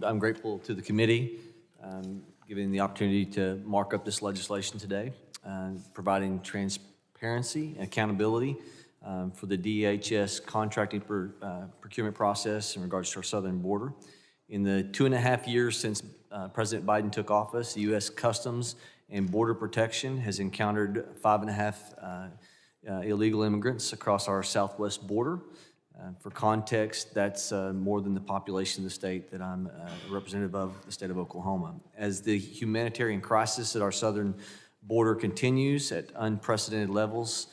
I'm grateful to the committee giving the opportunity to mark up this legislation today, providing transparency and accountability for the DHS contracting procurement process in regards to our southern border. In the 2.5 years since President Biden took office, the U.S. Customs and Border Protection has encountered 5.5 illegal immigrants across our southwest border. For context, that's more than the population of the state that I'm a representative of, the state of Oklahoma. As the humanitarian crisis at our southern border continues at unprecedented levels,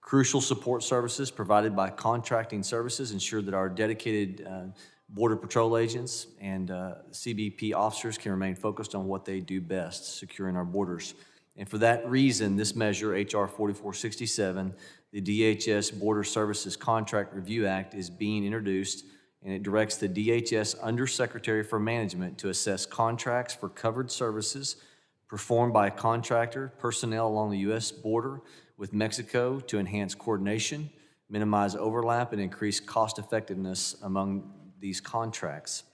crucial support services provided by contracting services ensure that our dedicated Border Patrol agents and CBP officers can remain focused on what they do best, securing our borders. And for that reason, this measure, H.R. 4467, the DHS Border Services Contract Review Act, is being introduced, and it directs the DHS Undersecretary for Management to assess contracts for covered services performed by contractor personnel along the U.S. border with Mexico to enhance coordination, minimize overlap, and increase cost effectiveness among these contracts.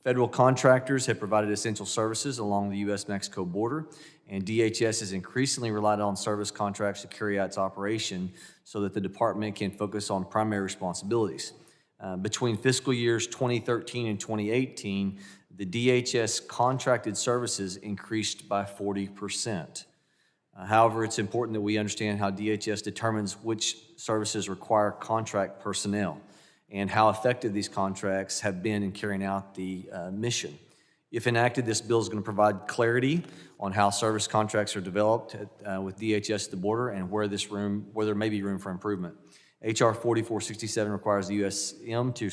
Federal contractors have provided essential services along the U.S.-Mexico border, and DHS has increasingly relied on service contracts to carry out its operation so that the department can focus on primary responsibilities. Between fiscal years 2013 and 2018, the DHS contracted services increased by 40%. However, it's important that we understand how DHS determines which services require contract personnel and how effective these contracts have been in carrying out the mission. If enacted, this bill is going to provide clarity on how service contracts are developed with DHS at the border and where there may be room for improvement. H.R. 4467 requires the USM to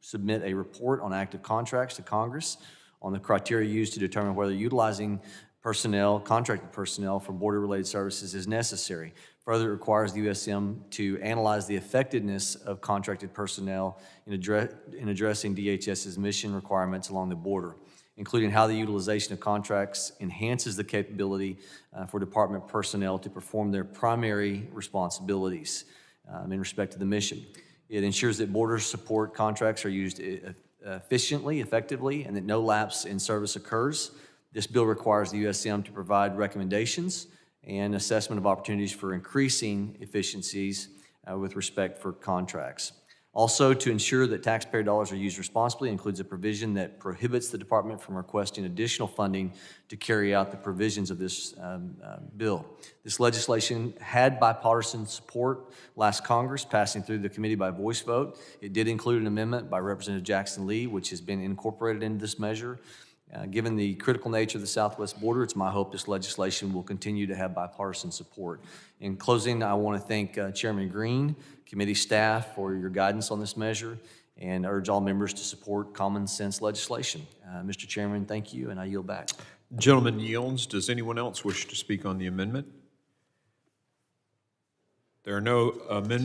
submit a report on active contracts to Congress on the criteria used to determine whether utilizing contracted personnel for border-related services is necessary. Further, it requires the USM to analyze the effectiveness of contracted personnel in addressing DHS's mission requirements along the border, including how the utilization of contracts enhances the capability for department personnel to perform their primary responsibilities in respect to the mission. It ensures that border support contracts are used efficiently, effectively, and that no lapse in service occurs. This bill requires the USM to provide recommendations and assessment of opportunities for increasing efficiencies with respect for contracts. Also, to ensure that taxpayer dollars are used responsibly includes a provision that prohibits the department from requesting additional funding to carry out the provisions of this bill. This legislation had bipartisan support last Congress, passing through the committee by voice vote. It did include an amendment by Representative Jackson Lee, which has been incorporated into this measure. Given the critical nature of the southwest border, it's my hope this legislation will continue to have bipartisan support. In closing, I want to thank Chairman Green, committee staff for your guidance on this measure, and urge all members to support common sense legislation. Mr. Chairman, thank you, and I yield back. Gentleman yields. Does anyone else wish to speak on the amendment? There are no amendments.